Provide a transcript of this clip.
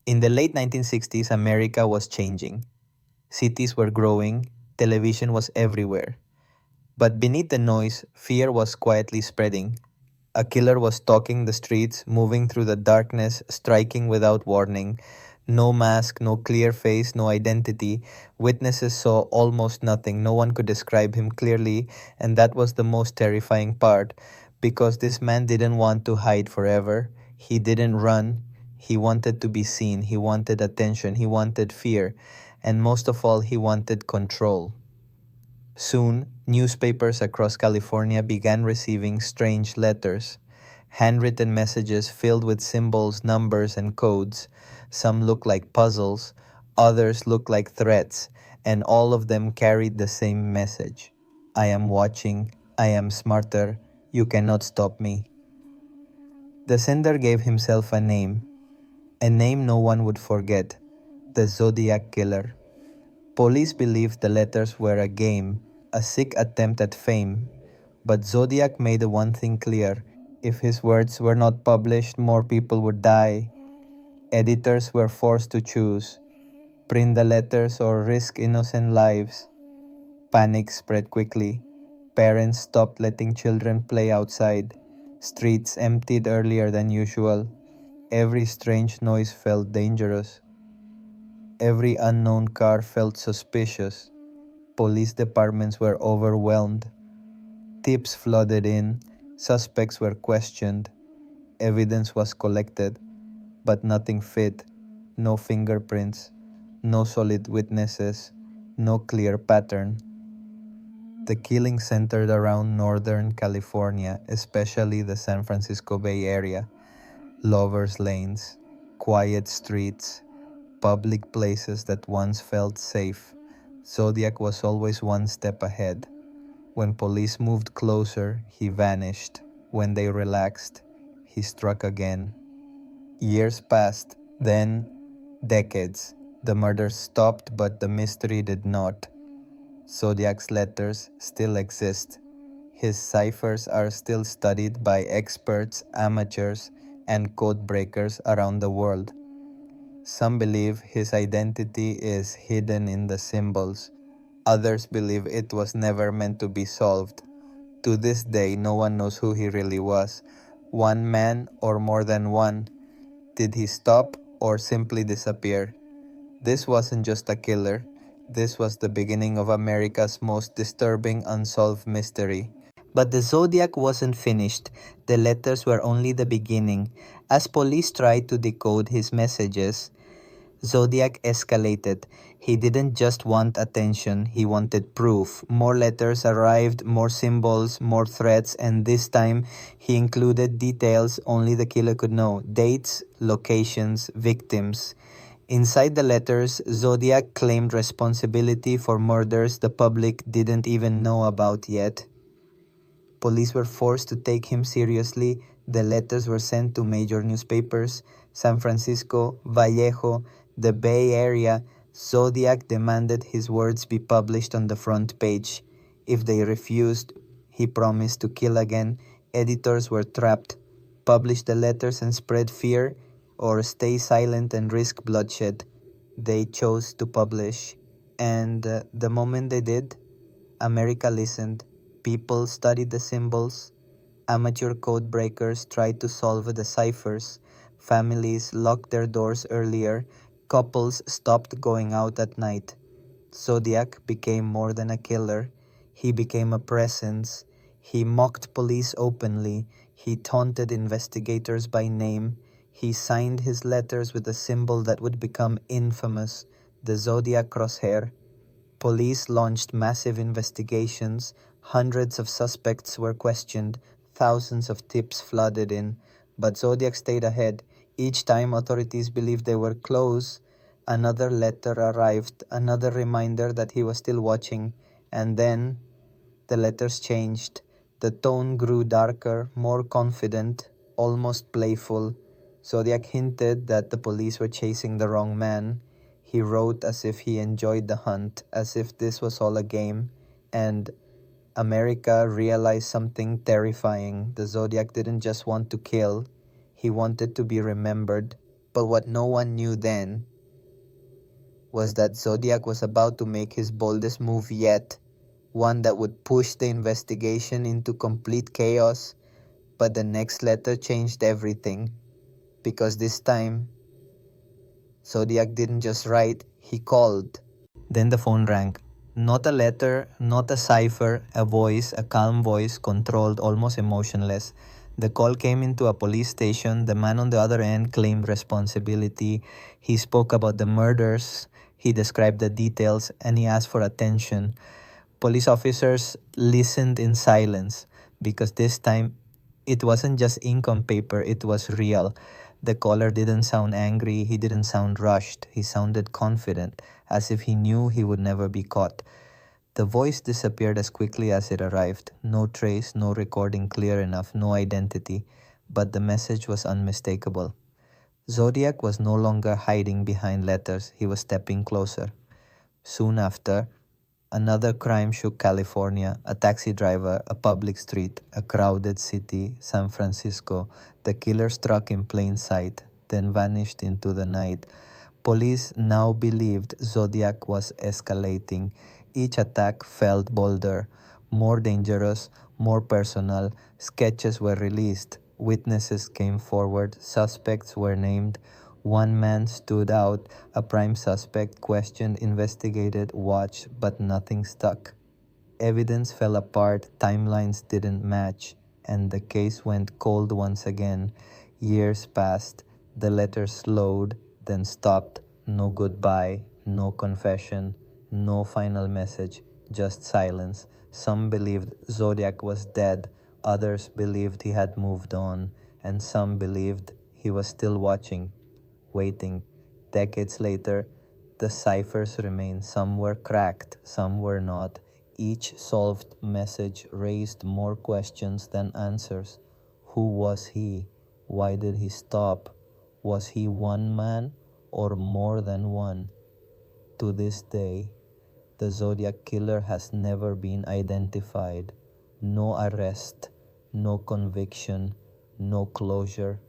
In the late 1960s, America was changing. Cities were growing, television was everywhere. But beneath the noise, fear was quietly spreading. A killer was stalking the streets, moving through the darkness, striking without warning. No mask, no clear face, no identity. Witnesses saw almost nothing. No one could describe him clearly, and that was the most terrifying part because this man didn't want to hide forever. He didn't run. He wanted to be seen. He wanted attention. He wanted fear. And most of all, he wanted control. Soon, newspapers across California began receiving strange letters, handwritten messages filled with symbols, numbers, and codes. Some looked like puzzles, others looked like threats, and all of them carried the same message: I am watching, I am smarter, you cannot stop me. The sender gave himself a name no one would forget: the Zodiac Killer. Police believed the letters were a game, a sick attempt at fame. But Zodiac made one thing clear: if his words were not published, more people would die. Editors were forced to choose: print the letters or risk innocent lives. Panic spread quickly. Parents stopped letting children play outside. Streets emptied earlier than usual. Every strange noise felt dangerous. Every unknown car felt suspicious. Police departments were overwhelmed. Tips flooded in. Suspects were questioned. Evidence was collected, but nothing fit. No fingerprints, no solid witnesses, no clear pattern. The killing centered around Northern California, especially the San Francisco Bay Area. Lovers' lanes, quiet streets, public places that once felt safe. Zodiac was always one step ahead. When police moved closer, he vanished. When they relaxed, he struck again. Years passed, then decades. The murders stopped, but the mystery did not. Zodiac's letters still exist. His ciphers are still studied by experts, amateurs, and code breakers around the world. Some believe his identity is hidden in the symbols. Others believe it was never meant to be solved. To this day, no one knows who he really was. One man or more than one? Did he stop or simply disappear? This wasn't just a killer. This was the beginning of America's most disturbing unsolved mystery. But the Zodiac wasn't finished. The letters were only the beginning. As police tried to decode his messages, Zodiac escalated. He didn't just want attention, he wanted proof. More letters arrived, more symbols, more threats, and this time he included details only the killer could know: dates, locations, victims. Inside the letters, Zodiac claimed responsibility for murders the public didn't even know about yet. Police were forced to take him seriously. The letters were sent to major newspapers: San Francisco, Vallejo, the Bay Area. Zodiac demanded his words be published on the front page. If they refused, he promised to kill again. Editors were trapped: publish the letters and spread fear, or stay silent and risk bloodshed. They chose to publish. And the moment they did, America listened. People studied the symbols. Amateur code breakers tried to solve the ciphers. Families locked their doors earlier. Couples stopped going out at night. Zodiac became more than a killer. He became a presence. He mocked police openly. He taunted investigators by name. He signed his letters with a symbol that would become infamous: the Zodiac crosshair. Police launched massive investigations. Hundreds of suspects were questioned. Thousands of tips flooded in. But Zodiac stayed ahead. Each time authorities believed they were close, another letter arrived, another reminder that he was still watching. And then the letters changed. The tone grew darker, more confident, almost playful. Zodiac hinted that the police were chasing the wrong man. He wrote as if he enjoyed the hunt, as if this was all a game. And America realized something terrifying. The Zodiac didn't just want to kill, he wanted to be remembered. But what no one knew then was that Zodiac was about to make his boldest move yet, one that would push the investigation into complete chaos. But the next letter changed everything, because this time, Zodiac didn't just write, he called. Then the phone rang. Not a letter, not a cipher, a voice, a calm voice, controlled, almost emotionless. The call came into a police station. The man on the other end claimed responsibility. He spoke about the murders, he described the details, and he asked for attention. Police officers listened in silence because this time it wasn't just ink on paper, it was real. The caller didn't sound angry, he didn't sound rushed, he sounded confident, as if he knew he would never be caught. The voice disappeared as quickly as it arrived. No trace, no recording clear enough, no identity. But the message was unmistakable. Zodiac was no longer hiding behind letters, he was stepping closer. Soon after, another crime shook California. A taxi driver, a public street, a crowded city, San Francisco. The killer struck in plain sight, then vanished into the night. Police now believed Zodiac was escalating. Each attack felt bolder, more dangerous, more personal. Sketches were released. Witnesses came forward. Suspects were named. One man stood out, a prime suspect, questioned, investigated, watched, but nothing stuck. Evidence fell apart, timelines didn't match, and the case went cold once again. Years passed, the letters slowed, then stopped. No goodbye, no confession, no final message, just silence. Some believed Zodiac was dead, others believed he had moved on, and some believed he was still watching, waiting. Decades later, the ciphers remain. Some were cracked, some were not. Each solved message raised more questions than answers. Who was he? Why did he stop? Was he one man or more than one? To this day, the Zodiac Killer has never been identified. No arrest, no conviction, no closure,